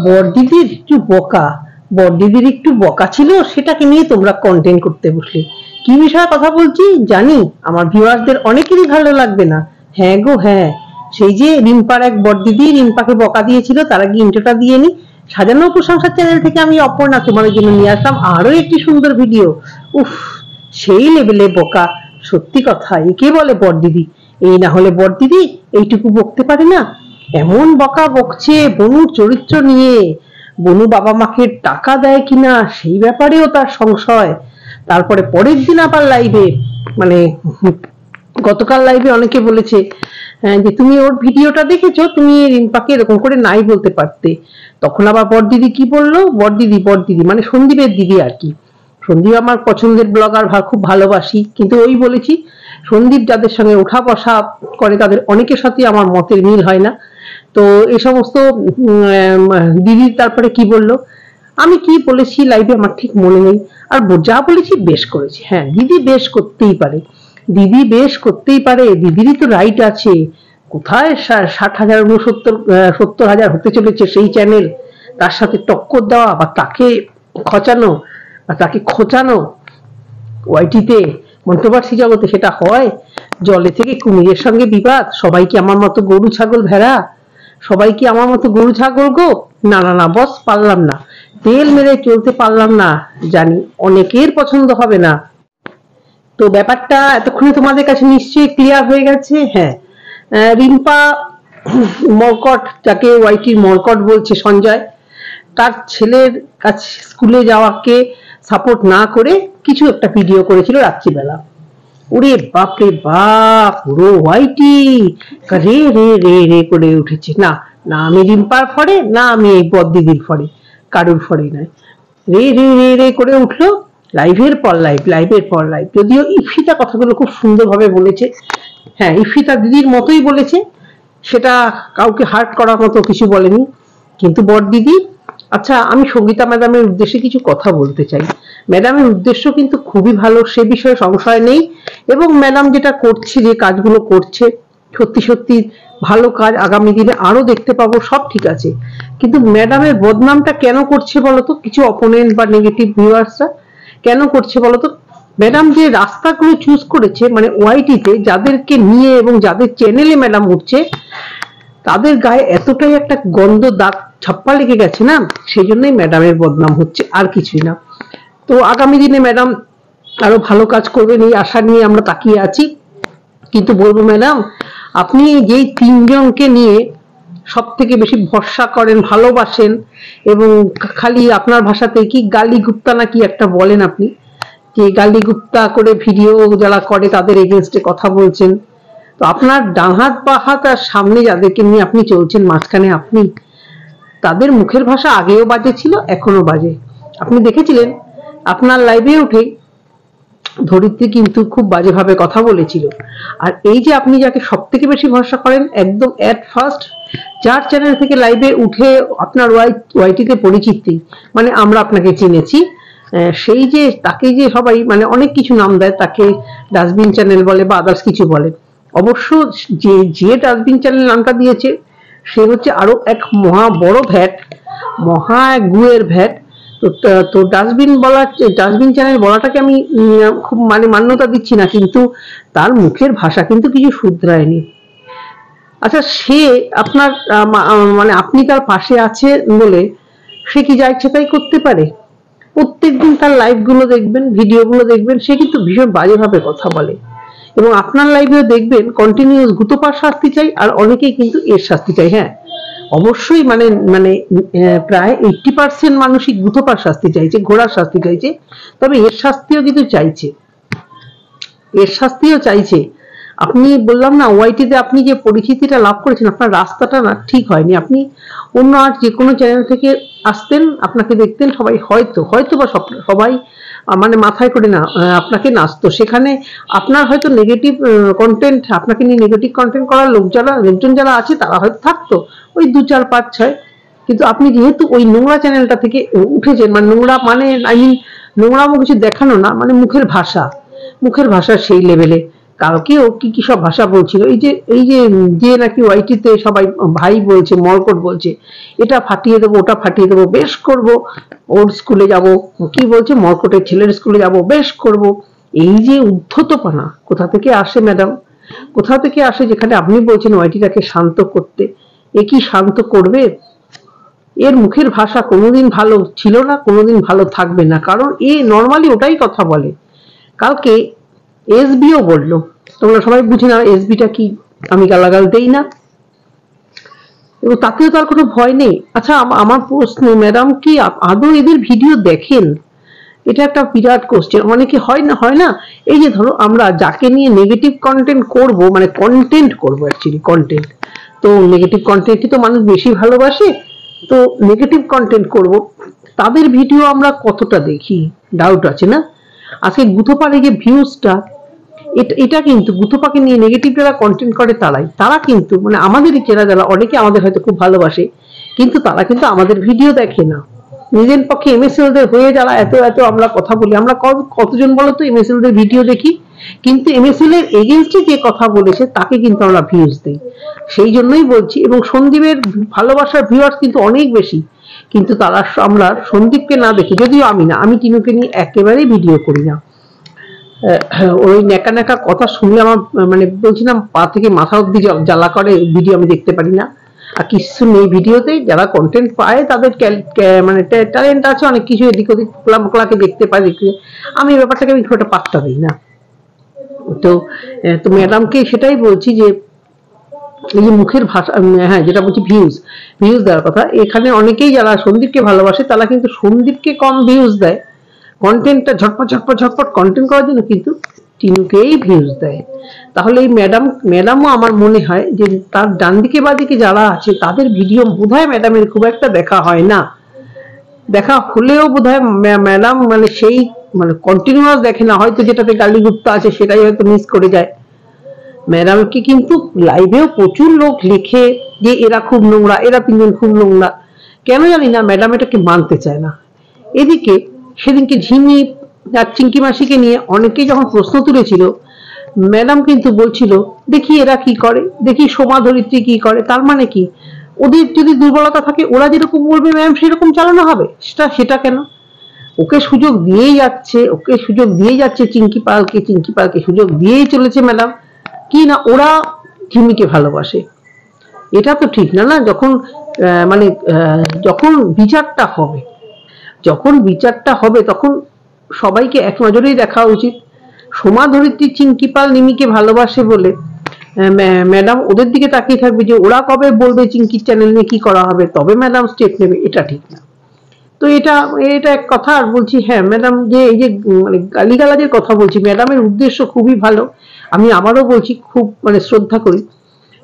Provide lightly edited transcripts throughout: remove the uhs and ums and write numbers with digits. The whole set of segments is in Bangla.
বড়দিদির একটু বকা, বড়দিদির একটু বকা ছিল, সেটাকে নিয়ে তোমরা কন্টেন্ট করতে বসলে। কি বিষয়ে কথা বলছি জানি, আমার ভিউয়ারদের অনেকেরই ভালো লাগবে না। হ্যাঁ গো হ্যাঁ, সেই যে রিম্পার এক বড়দিদি রিম্পাকে বকা দিয়েছিল, তার আগে ইন্ট্রোটা দিয়ে নি। সাজানো প্রশংসার চ্যানেল থেকে আমি অপর্ণা তোমাদের জন্য নিয়ে আসলাম আরো একটি সুন্দর ভিডিও। উফ, সেই লেভেলে বকা, সত্যি কথা, একে বলে বড়দিদি? এই না হলে বড়দিদি এইটুকু বকতে পারে না? এমন বকা বকছে বনুর চরিত্র নিয়ে, বনু বাবা মাকে টাকা দেয় কিনা সেই ব্যাপারেও তার সংশয়। তারপরে পরের দিন আবার লাইভে, মানে গতকাল লাইভে অনেকে বলেছে যে তুমি ওর ভিডিওটা দেখেছো, তুমি রিম্পাকে এরকম করে নাই বলতে পারতে। তখন আবার বড়দিদি কি বললো, বড়দিদি বড়দিদি মানে সন্দীপের দিদি আর কি। সন্দীপ আমার পছন্দের ব্লগার, খুব ভালোবাসি, কিন্তু ওই বলেছি সন্দীপ যাদের সঙ্গে ওঠা বসা করে তাদের অনেকের সাথে আমার মতের মিল হয় না। তো এই সমস্ত দিদি তারপরে কি বললো, আমি কি বলেছি লাইভে আমার ঠিক মনে নেই, আর যা বলেছি বেশ করেছি। হ্যাঁ, দিদি বেশ করতেই পারে, দিদি বেশ করতেই পারে, দিদিরই তো রাইট আছে। কোথায় 60,000 70,000 হতে চলেছে সেই চ্যানেল, তার সাথে টক্কর দেওয়া বা তাকে খচানো বা তাকে খোঁচানো ওয়াইটিতে কন্ট্রোভার্সি জগতে, সেটা হয়? জলে থেকে কুমিরের সঙ্গে বিবাদ, সবাই কি আমার মতো গরু ছাগল ভেড়া? সবাই কি আমার মতো গরু ছাগল গো? না না না বস, পারলাম না, তেল মেরে চলতে পারলাম না। জানি অনেকের পছন্দ হবে না। তো ব্যাপারটা এতক্ষণে তোমাদের কাছে নিশ্চয়ই ক্লিয়ার হয়ে গেছে। হ্যাঁ, রিম্পা মরকট, যাকে ওয়াইটির মরকট বলছে সঞ্জয়, তার ছেলের কাছে স্কুলে যাওয়াকে সাপোর্ট না করে কিছু একটা ভিডিও করেছিল রাত্রিবেলা। ওরে বাপ রে বাপ, পুরো ওয়াইটি রে রে রে রে করে উঠেছে। না না, আমি রিম্পার ফরে, না আমি এই বড়দিদির ফরে, কারুর ফরে নয়। রে রে রে রে করে উঠলো, লাইভের পর লাইভ, লাইভের পর লাইভ। যদিও ইফিতা কথাগুলো খুব সুন্দরভাবে বলেছে। হ্যাঁ, ইফিতা দিদির মতোই বলেছে, সেটা কাউকে হার্ট করার মতো কিছু বলেনি। কিন্তু বড়দিদি, আচ্ছা আমি সঙ্গীতা ম্যাডামের উদ্দেশ্যে কিছু কথা বলতে চাই। ম্যাডামের উদ্দেশ্য কিন্তু খুবই ভালো, সে বিষয়ে সংশয় নেই। এবং ম্যাডাম যেটা করছে, যে কাজগুলো করছে, সত্যি সত্যি ভালো কাজ, আগামী দিনে আরো দেখতে পাবো, সব ঠিক আছে। কিন্তু ম্যাডামের বদনামটা কেন করছে বলতো কিছু অপোনেন্ট বা নেগেটিভ ভিউয়ার্সরা? কেন করছে বলতো? ম্যাডাম যে রাস্তাগুলো চুজ করেছে, মানে ওয়াইটিতে যাদেরকে নিয়ে এবং যাদের চ্যানেলে ম্যাডাম উঠছে, তাদের গায়ে এতটাই একটা গন্ধ দাগ ছাপ্পা লেগে গেছে না, সেই জন্যই ম্যাডামের বদনাম হচ্ছে, আর কিছুই না। তো আগামী দিনে ম্যাডাম আরো ভালো কাজ করবেন এই আশা নিয়ে আমরা তাকিয়ে আছি। কিন্তু বলবো ম্যাডাম, আপনি যেই তিনজনকে নিয়ে সব থেকে বেশি ভরসা করেন, ভালোবাসেন, এবং খালি আপনার ভাষাতে কি গালি গুপ্তা নাকি একটা বলেন আপনি, যে গালি গুপ্তা করে ভিডিও যারা করে তাদের এগেনস্টে কথা বলছেন। তো আপনার ডান হাত বা হাত আর সামনে যাদেরকে নিয়ে আপনি চলছেন, মাঝখানে আপনি, তাদের মুখের ভাষা আগেও বাজে ছিল, এখনো বাজে। আপনি দেখেছিলেন আপনার লাইভে উঠে ধরিত্রী কিন্তু খুব বাজেভাবে কথা বলেছিল। আর এই যে আপনি যাকে সব থেকে বেশি ভরসা করেন, একদম এট ফার্স্ট যার চ্যানেল থেকে লাইভে উঠে আপনার ওয়াইটিতে পরিচিতি, মানে আমরা আপনাকে চিনেছি, সেই যে তাকে যে সবাই মানে অনেক কিছু নাম দেয়, তাকে ডাস্টবিন চ্যানেল বলে বা আদার্স কিছু বলে। অবশ্য যে যে ডাস্টবিন চ্যানেল নামটা দিয়েছে সে হচ্ছে আরো এক মহা বড় ভ্যাট, মহা গুয়ের ভ্যাট। তো ডাস্টবিন বলা, ডাস্টবিন চ্যানেল বলাটাকে আমি খুব মানে মান্যতা দিচ্ছি না, কিন্তু তার মুখের ভাষা কিন্তু কিছু শুধরায়নি। আচ্ছা, সে আপনার মানে আপনি তার পাশে আছে বলে সে কি যা ইচ্ছে তাই করতে পারে? প্রত্যেকদিন তার লাইভ গুলো দেখবেন, ভিডিও গুলো দেখবেন, সে কিন্তু ভীষণ বাজেভাবে কথা বলে। এবং আপনার লাইভেও দেখবেন কন্টিনিউয়াস গুতোপার শাস্তি চাই, আর অনেকেই কিন্তু এর শাস্তি চাই। হ্যাঁ, অবশ্যই মানে মানে প্রায় 80% মানুষই গুতোপার শাস্তি চাইছে, ঘোড়ার শাস্তি চাইছে, তবে এর শাস্তিও কিন্তু চাইছে, এর শাস্তিও চাইছে। আপনি বললাম না, ওয়াইটিতে আপনি যে পরিচিতিটা লাভ করেছেন, আপনার রাস্তাটা না ঠিক হয়নি। আপনি অন্য আর যে কোনো চ্যানেল থেকে আসতেন, আপনাকে দেখতেন সবাই, হয়তো হয়তো বা সবাই মানে মাথায় করে না আপনাকে নাচতো। সেখানে আপনার হয়তো নেগেটিভ কন্টেন্ট, আপনাকে নিয়ে নেগেটিভ কন্টেন্ট করার লোকজন যারা আছে তারা হয়তো থাকতো ওই 2 4 5 6। কিন্তু আপনি যেহেতু ওই নোংরা চ্যানেলটা থেকে উঠেছেন, মানে নোংরা মানে আই মিন নোংরামো কিছু দেখানো না, মানে মুখের ভাষা সেই লেভেলে, কালকেও কি কি সব ভাষা বলছিল, এই যে নাকি ওয়াইটিতে সবাই ভাই বলছে, মর্কট বলছে এটা ফাটিয়ে দেবো ওটা ফাটিয়ে দেবো, বেশ করব, ওর স্কুলে যাব, কি বলছে মর্কটের ছেলের স্কুলে যাব, বেশ করব। এই যে উদ্ধতপনা কোথা থেকে আসে ম্যাডাম, কোথা থেকে আসে? যেখানে আপনি বলছেন ওয়াইটিটাকে শান্ত করতে, এ কি শান্ত করবে? এর মুখের ভাষা কোনোদিন ভালো ছিল না, কোনোদিন ভালো থাকবে না, কারণ এ নর্মালি ওটাই কথা বলে। কালকে এসবিও বললো, তোমরা সবাই বুঝে না এসবিটা কি, আমি গালাগাল দেই না, এবং তাতেও তার কোনো ভয় নেই। আচ্ছা আমার প্রশ্ন, ম্যাডাম কি আদৌ এদের ভিডিও দেখেন? এটা একটা বিরাট কোশ্চেন। অনেকে হয় না এই যে ধরো আমরা যাকে নিয়ে নেগেটিভ কন্টেন্ট করব, মানে কন্টেন্ট করবো অ্যাকচুয়ালি কন্টেন্ট, তো নেগেটিভ কন্টেন্টই তো মানুষ বেশি ভালোবাসে, তো নেগেটিভ কন্টেন্ট করব, তাদের ভিডিও আমরা কতটা দেখি ডাউট আছে না? আজকে গুথোপার এই যে ভিউজটা, এটা কিন্তু গুথোপাকে নিয়ে নেগেটিভ যারা কন্টেন্ট করে তারা কিন্তু মানে আমাদেরই যারা অনেকে আমাদের হয়তো খুব ভালোবাসে, কিন্তু তারা কিন্তু আমাদের ভিডিও দেখে না। নিজের পক্ষে এমএসএলদের হয়ে যারা এত এত আমরা কথা বলি, আমরা কতজন বলো তো এমএসএলদের ভিডিও দেখি, কিন্তু এমএসএল এর এগেইনস্টে যে কথা বলেছে তাকে কিন্তু আমরা ভিউজ দেই। সেই জন্যই বলছি, এবং সন্দীপের ভালোবাসার ভিউয়ার্স কিন্তু অনেক বেশি, কিন্তু তারা আমরা সন্দীপকে না দেখি, যদিও আমি টিনুকে নিয়ে একেবারেই ভিডিও করি না। ওই নেকা নেকা কথা শুনলে আমার মানে বলছিলাম পা থেকে মাথা অব্দি জ্বালা করে, ভিডিও আমি দেখতে পারি না। আর কিছু নেই ভিডিওতে, যারা কন্টেন্ট পায় তাদের মানে ট্যালেন্ট আছে, অনেক কিছু এদিক ওদিক মোকলাকে দেখতে পাই, আমি ব্যাপারটাকে আমি খুব একটা পাত্তা দিই না। তো ম্যাডামকে সেটাই বলছি যে এই যে মুখের ভাষা, হ্যাঁ যেটা বলছি ভিউজ দেওয়ার কথা, এখানে অনেকেই যারা সন্দীপকে ভালোবাসে তারা কিন্তু সন্দীপকে কম ভিউজ দেয়, কন্টেন্টটা ঝটপট কন্টেন্ট করার জন্য, কিন্তু টিনুকেই ভিউজ দেয়। তাহলে এই ম্যাডামও আমার মনে হয় যে তার ডান দিকে বা দিকে যারা আছে তাদের ভিডিও বোধহয় ম্যাডামের খুব একটা দেখা হয় না, দেখা হলেও বোধহয় ম্যাডাম মানে সেই মানে কন্টিনিউয়াস দেখে না, হয়তো যেটাতে গালিগুপ্তা আছে সেটাই হয়তো মিস করে যায়। ম্যাডামকে কিন্তু লাইভেও প্রচুর লোক লিখে যে এরা খুব নোংরা, এরা তিনজন খুব নোংরা, কেন জানি না ম্যাডাম এটাকে মানতে চায় না। এদিকে সেদিনকে ঝিমি আর চিঙ্কি মাসিকে নিয়ে অনেকেই যখন প্রশ্ন তুলেছিল, ম্যাডাম কিন্তু বলছিল দেখি এরা কি করে, দেখি সোমা ধরিত্রী কি করে, তার মানে কি ওদের যদি দুর্বলতা থাকে ওরা যেরকম বলবে ম্যাম সেরকম চালানো হবে, সেটা কেন? ওকে সুযোগ দিয়েই যাচ্ছে চিঙ্কি পালকে সুযোগ দিয়েই চলেছে ম্যাডাম, কি না ওরা ঝিমিকে ভালোবাসে, এটা তো ঠিক না। যখন মানে যখন বিচারটা হবে তখন সবাইকে এক নজরেই দেখা উচিত। সোমা ধরিত্রী চিঙ্কি পাল নিমিকে ভালোবাসে বলে ম্যাডাম ওদের দিকে তাকিয়ে থাকবে যে ওরা কবে বলবে চিঙ্কির চ্যানেল নিয়ে কি করা হবে, তবে ম্যাডাম স্টেপ নেবে, এটা ঠিক না। তো এটা এক কথা। আর বলছি হ্যাঁ ম্যাডাম যে এই যে মানে গালিগালাজের কথা বলছি, ম্যাডামের উদ্দেশ্য খুবই ভালো, আমি আবারও বলছি খুব মানে শ্রদ্ধা করি,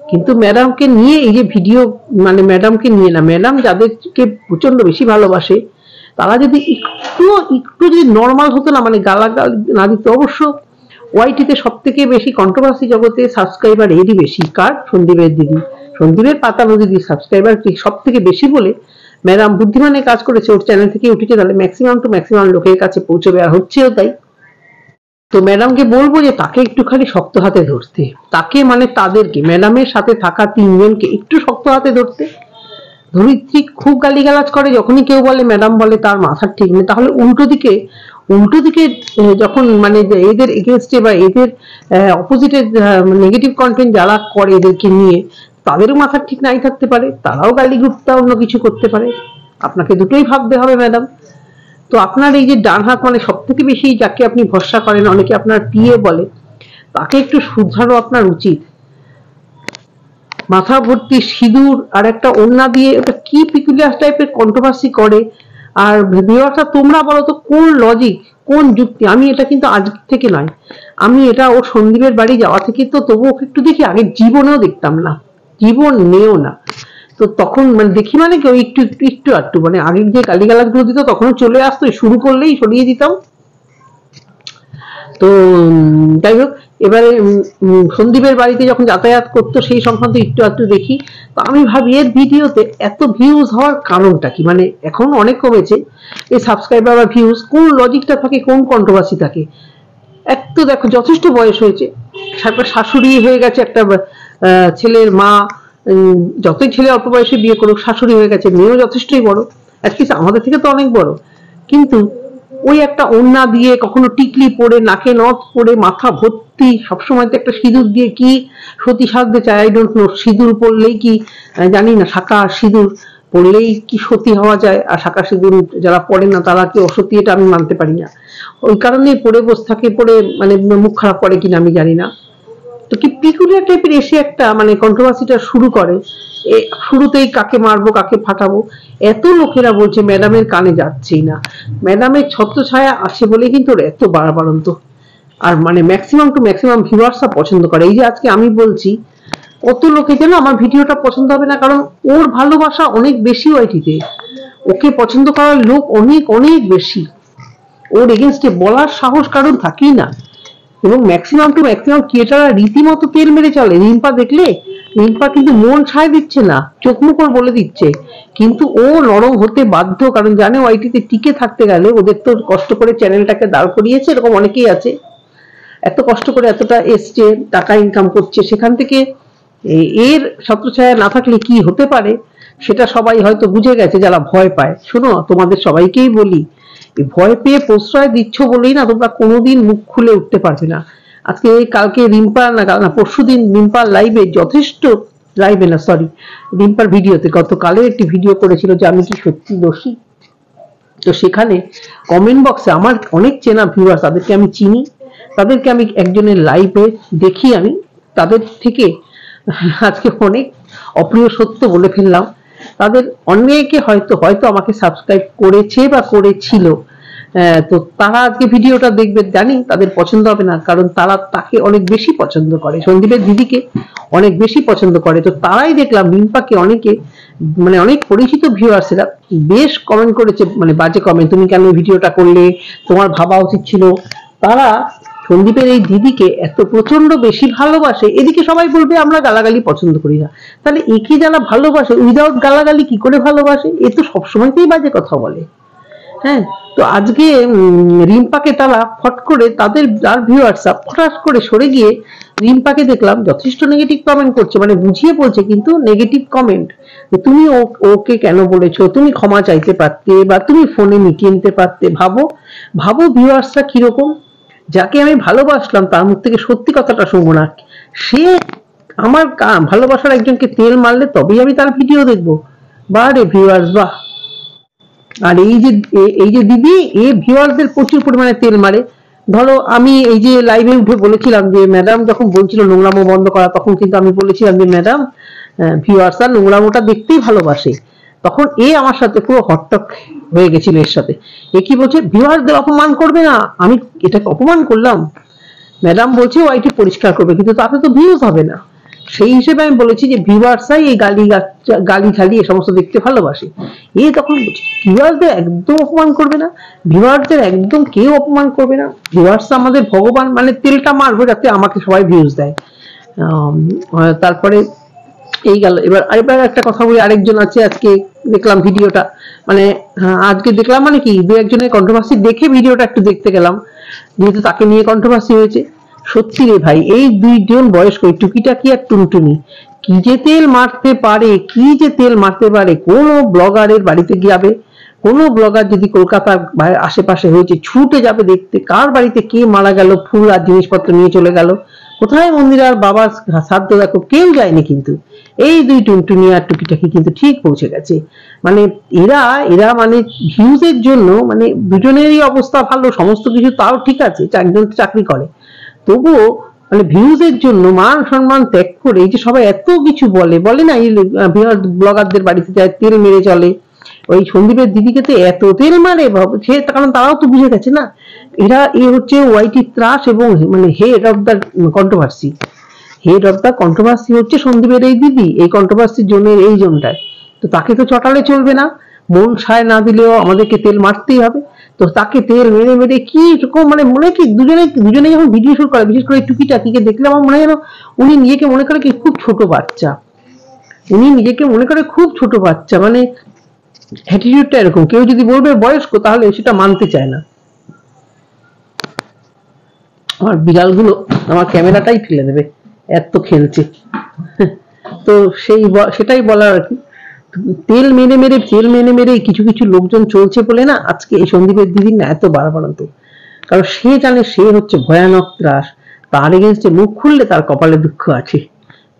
কিন্তু ম্যাডামকে নিয়ে এই যে ভিডিও, মানে ম্যাডামকে নিয়ে না, ম্যাডাম যাদেরকে প্রচন্ড বেশি ভালোবাসে তারা যদি একটু যদি নর্মাল হতো না, মানে গালাগাল না দিত। অবশ্য ওয়াইটিতে সব থেকে বেশি কন্ট্রোভার্সি জগতে সাবস্ক্রাইবার এরই বেশি, কার? সন্দীপের পাতানো দিদি সাবস্ক্রাইবার সব থেকে বেশি বলে ম্যাডাম বুদ্ধিমানের কাজ করেছে, ওর চ্যানেল থেকে উঠেছে, তাহলে ম্যাক্সিমাম লোকের কাছে পৌঁছবে, আর হচ্ছেও তাই। তো ম্যাডামকে বলবো যে তাকে একটুখানি শক্ত হাতে ধরতে, তাকে মানে তাদেরকে ম্যাডামের সাথে থাকা তিনজনকে একটু শক্ত হাতে ধরতে। ধরিত্রী খুব গালিগালাজ করে, যখনই কেউ বলে ম্যাডাম বলে তার মাথার ঠিক নেই, তাহলে উল্টো দিকে যখন মানে এদের এগেনস্টে বা এদের অপোজিটে নেগেটিভ কন্টেন্ট যারা করে এদেরকে নিয়ে, তাদেরও মাথার ঠিক নাই থাকতে পারে, তারাও গালিগুপ্তা অন্য কিছু করতে পারে। আপনাকে দুটোই ভাবতে হবে ম্যাডাম। তো আপনার এই যে ডান হাত, মানে সব থেকে বেশি যাকে আপনি ভরসা করেন, অনেকে আপনার পিএ বলে, তাকে একটু শুধরানো আপনার উচিত। মাথা ভর্তি সিঁদুর আর একটা ওড়না দিয়ে ওটা কি পিকুলিয়ার টাইপের কন্ট্রোভার্সি করে। আর ভিউয়ার্সরা তোমরা বলো তো কোন লজিক, কোন যুক্তি? আমি এটা কিন্তু আজ থেকে নয়, আমি এটা ওর সন্দীপের বাড়ি যাওয়া থেকে তো তবু ওকে একটু দেখি, আগে জীবনেও দেখতাম না, জীবন নেও না। তো তখন মানে দেখি মানে কি ওই একটু মানে আগের যে গালিগালাজ গুলো দিত তখন চলে আসতো, শুরু করলেই সরিয়ে দিতাম। তো যাই হোক, এবারে সন্দীপের বাড়িতে যখন যাতায়াত করতো সেই সংক্রান্ত একটু দেখি, তো আমি ভাবি এর ভিডিওতে এত ভিউজ হওয়ার কারণটা কি, মানে এখন অনেক কমেছে এই সাবস্ক্রাইবার বা ভিউজ, কোন লজিকটা থাকে, কোন কন্ট্রোভার্সি থাকে? এক তো দেখো যথেষ্ট বয়স হয়েছে, তারপর শাশুড়ি হয়ে গেছে একটা ছেলের মা। যতই ছেলে অল্প বয়সে বিয়ে করুক, শাশুড়ি হয়ে গেছে, মেয়েও যথেষ্টই বড়, অ্যাটলিস্ট আমাদের থেকে তো অনেক বড়। কিন্তু ওই একটা ওড়না দিয়ে, কখনো টিকলি পরে, নাকে নথ পরে, মাথা ভর্তি, সবসময় তো একটা সিঁদুর দিয়ে কি সতী সাজতে চায়, আই ডোন্ট নো। সিঁদুর পরলেই কি জানি না, শাঁখা সিঁদুর পরলেই কি সতী হওয়া যায়, আর শাঁখা সিঁদুর যারা পড়ে না তারা কি অসতী, এটা আমি মানতে পারি না। ওই কারণেই পরে বসে থাকে, পরে মানে মুখ খারাপ করে কিনা আমি জানি না। তো কি পিকুলিয়ার টাইপের এসে একটা মানে কন্ট্রোভার্সিটা শুরু করে। শুরুতেই কাকে মারবো কাকে ফাটাবো, এত লোকেরা বলছে ম্যাডামের কানে যাচ্ছেই না। ম্যাডামের ছত্রছায়া আসে বলে কিন্তু ওর এত বাড়াবাড়ন্ত। আর মানে ম্যাক্সিমাম টু ম্যাক্সিমাম ভিউয়ার্সরা পছন্দ করে। এই যে আজকে আমি বলছি, কত লোকে যেন আমার ভিডিওটা পছন্দ হবে না, কারণ ওর ভালোবাসা অনেক বেশি ওয়াইটিতে, ওকে পছন্দ করার লোক অনেক অনেক বেশি, ওর এগেনস্টে বলার সাহস কারোর থাকেই না। এবং ম্যাক্সিমাম টু ম্যাক্সিমাম ক্রিয়েটাররা রীতিমতো তেল মেরে চলে। রিম্পা দেখলে, রিম্পা কিন্তু মন ছায় দিচ্ছে না, চোখ মুখ বলে দিচ্ছে, কিন্তু ও নরম হতে বাধ্য, কারণ জানে ওয়াইটিতে টিকে থাকতে গেলে ওদের তো কষ্ট করে চ্যানেলটাকে দাঁড় করিয়েছে, এরকম অনেকেই আছে এত কষ্ট করে এতটা এসছে, টাকা ইনকাম করছে, সেখান থেকে এর ছত্রছায়া না থাকলে কি হতে পারে সেটা সবাই হয়তো বুঝে গেছে যারা ভয় পায়। শোনো, তোমাদের সবাইকেই বলি, ভয় পেয়ে প্রশ্রয় দিচ্ছ বলেই না তোমরা কোনোদিন মুখ খুলে উঠতে পারবে না। আজকে কালকে রিম্পা না পরশুদিন রিম্পার লাইভে যথেষ্ট, লাইভে না সরি, রিম্পার ভিডিওতে গতকালে একটি ভিডিও করেছিল যে আমি কি সত্যি দোষী। তো সেখানে কমেন্ট বক্সে আমার অনেক চেনা ভিউয়ার্স, তাদেরকে আমি চিনি, তাদেরকে আমি একজনের লাইভে দেখি, আমি তাদের থেকে আজকে অনেক অপ্রিয় সত্য বলে ফেললাম। তাদের অনেকে হয়তো হয়তো আমাকে সাবস্ক্রাইব করেছে বা করেছিল, তো তারা আজকে ভিডিওটা দেখবে, জানি তাদের পছন্দ হবে না, কারণ তারা তাকে অনেক বেশি পছন্দ করে, সন্দীপের দিদিকে অনেক বেশি পছন্দ করে। তো তারাই দেখলাম রিম্পাকে অনেকে মানে অনেক পরিচিত ভিউয়ার্সেরা বেশ কমেন্ট করেছে, মানে বাজে কমেন্ট, তুমি কেন ভিডিওটা করলে, তোমার ভাবা উচিত ছিল। তারা সন্দীপের এই দিদিকে এত প্রচন্ড বেশি ভালোবাসে, এদিকে সবাই বলবে আমরা গালাগালি পছন্দ করি না, তাহলে একে যারা ভালোবাসে উইদাউট গালাগালি কি করে ভালোবাসে? এ তো সবসময়তেই বাজে কথা বলে। হ্যাঁ, তো আজকে রিম্পাকে তারা ফট করে তাদের যার ভিউয়ার্সরা ফটাস করে সরে গিয়ে রিম্পাকে দেখলাম যথেষ্ট নেগেটিভ কমেন্ট করছে, মানে বুঝিয়ে বলছে কিন্তু নেগেটিভ কমেন্ট, তুমি ওকে কেন বলেছো, তুমি ক্ষমা চাইতে পারতে, বা তুমি ফোনে মিটিয়ে নিতে পারতে। ভাবো ভাবো ভিউয়ার্সরা কিরকম, যাকে আমি ভালোবাসলাম তার মুখ থেকে সত্যি কথাটা শুনবো না, সে আমার ভালোবাসার একজনকে তেল মারলে তবেই আমি তার ভিডিও দেখবো। বাহ রে ভিউয়ার্স বাহ। আর এই যে দিদি এ ভিউয়ারদের প্রচুর পরিমাণে তেল মারে। ধরো আমি এই যে লাইভে উঠে বলেছিলাম যে ম্যাডাম যখন বলছিল নোংরামো বন্ধ করা, তখন কিন্তু আমি বলেছিলাম যে ম্যাডাম ভিউয়ার্সরা নোংরামোটা দেখতেই ভালোবাসে, তখন এ আমার সাথে পুরো হটটক হয়ে গেছিল এর সাথে। এ কি বলছে, ভিউয়ারদের অপমান করবে না, আমি এটাকে অপমান করলাম? ম্যাডাম বলছে ওয়াইটি পরিষ্কার করবে, কিন্তু তাতে তো ভিউজ হবে না। সেই হিসেবে আমি বলেছি যে ভিউয়ার্সরাই এই গালি খালি এ সমস্ত দেখতে ভালোবাসে। এ তখন ভিউয়ার্সদের একদম অপমান করবে না, ভিউয়ার্সদের একদম কেউ অপমান করবে না, ভিউয়ার্স আমাদের ভগবান, মানে তেলটা মারবো যাতে আমাকে সবাই ভিউজ দেয়। তারপরে এই গেল। এবার একটা কথা বলি, আরেকজন আছে আজকে দেখলাম ভিডিওটা, মানে আজকে দেখলাম মানে কি দু একজনের কন্ট্রোভার্সি দেখে ভিডিওটা একটু দেখতে গেলাম, যেহেতু তাকে নিয়ে কন্ট্রোভার্সি হয়েছে। সত্যি রে ভাই, এই দুইজন বয়স্ক টুকিটাকি আর টুনটুনি কি যে তেল মারতে পারে, কি যে তেল মারতে পারে। কোন ব্লগারের বাড়িতে যাবে, কোন ব্লগার যদি কলকাতার আশেপাশে হয়েছে ছুটে যাবে দেখতে, কার বাড়িতে কে মারা গেল, ফুল আর জিনিসপত্র নিয়ে চলে গেল, কোথায় মন্দির আর বাবার শ্রাদ্ধ দেখো, কেউ যায়নি, কিন্তু এই দুই টুনটুনি আর টুকিটাকি কিন্তু ঠিক পৌঁছে গেছে। মানে এরা এরা মানে ভিউজের জন্য, মানে দুজনেরই অবস্থা ভালো সমস্ত কিছু, তাও ঠিক আছে, একজন চাকরি করে, তবুও মানে ভিউজের জন্য মান সম্মান ত্যাগ করে এই যে সবাই এত কিছু বলে না, এই ব্লগারদের বাড়িতে যায় তেল মেরে চলে, ওই সন্দীপের দিদিকে তো এত তেল মারে, সে কারণ তারাও তো বুঝে গেছে না এরা এ হচ্ছে ওয়াইটি ত্রাস এবং মানে head of the controversy. Head of the controversy হচ্ছে সন্দীপের এই দিদি, এই কন্ট্রোভার্সির জন্য এই জোনটায়, তো তাকে তো চটালে চলবে না, মন সায় না দিলেও আমাদেরকে তেল মারতেই হবে। তো তাকে তেল মেরে মেরে কি রকম, মানে মনে কি দুজনে যখন ভিডিও শুট করে, বিশেষ করে টুকিটাকিকে দেখলে আমার মনে হয় যেন উনি নিজেকে মনে করে কি খুব ছোট বাচ্চা, উনি নিজেকে মনে করে খুব ছোট বাচ্চা, মানে অ্যাটিটিউডটা এরকম। কেউ যদি বলবে বয়স্ক তাহলে সেটা মানতে চায় না। আমার বিড়ালগুলো আমার ক্যামেরাটাই ফেলে দেবে, এত খেলছে। তো সেটাই বলার আর কি। তেল মেরে মেরে কিছু কিছু লোকজন চলছে বলে না আজকে এই সন্দীপের দিদির না এত বাড়াবাড়ন্ত। কারণ সে জানে সে হচ্ছে ভয়ানক ত্রাস, তার এগেনস্টে মুখ খুললে তার কপালে দুঃখ আছে,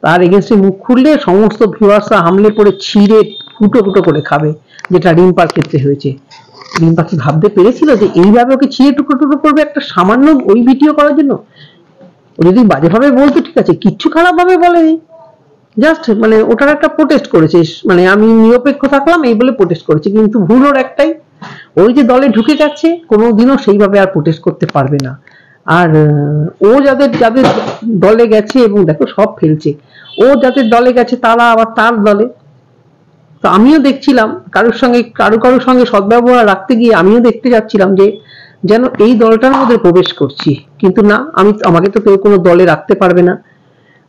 তার এগেনস্টে মুখ খুললে সমস্ত ভিউয়ার্সরা হামলে পড়ে ছিঁড়ে ফুটো ফুটো করে খাবে, যেটা রিম্পার ক্ষেত্রে হয়েছে। রিম্পা কি ভাবতে পেরেছিল যে এইভাবে ওকে ছিঁড়ে টুকরো টুকরো করবে একটা সামান্য ওই ভিডিও করার জন্য? ও যদি বাজেভাবে বলতো ঠিক আছে, কিচ্ছু খারাপ ভাবে বলেনি, জাস্ট মানে ওটার একটা প্রোটেস্ট করেছে, মানে আমি নিরপেক্ষ থাকলাম এই বলে প্রোটেস্ট করেছে। কিন্তু ভুল ওর একটাই, ওই যে দলে ঢুকে গেছে কোনোদিনও সেইভাবে আর প্রোটেস্ট করতে পারবে না। আর ও যাদের যাদের দলে গেছে, এবং দেখো সব ফেলছে, ও যাদের দলে গেছে তারা আবার তার দলে। তো আমিও দেখছিলাম কারোর সঙ্গে সদ্ব্যবহার রাখতে গিয়ে আমিও দেখতে যাচ্ছিলাম যে যেন এই দলটার মধ্যে প্রবেশ করছি, কিন্তু না, আমাকে তো কেউ কোনো দলে রাখতে পারবে না,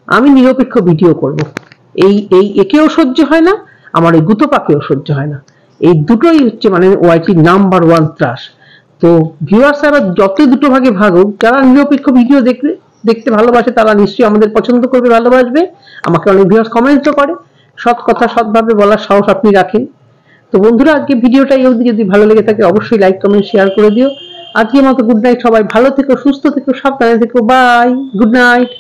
আমি নিরপেক্ষ ভিডিও করব। এই এই একেও সহ্য হয় না, আমার এই গুতোপাকেও সহ্য হয় না। এই দুটোই হচ্ছে মানে ওয়াইটি নাম্বার 1 ত্রাস। তো ভিউয়ার্সরা যত দুটো ভাগে ভাগ হোক, যারা নিরপেক্ষ ভিডিও দেখতে ভালোবাসে তারা নিশ্চয়ই আমাদের পছন্দ করবে, ভালোবাসবে। আমাকে অনেক ভিউয়ার্স কমেন্টও করে, সৎ কথা সৎভাবে বলার সাহস আপনি রাখেন। তো বন্ধুরা, আজকে ভিডিওটা এই অবধি, যদি ভালো লেগে থাকে অবশ্যই লাইক কমেন্ট শেয়ার করে দিও। আজকের মতো গুড নাইট, সবাই ভালো থেকো, সুস্থ থেকো, সাবধানে থেকো, বাই, গুড নাইট।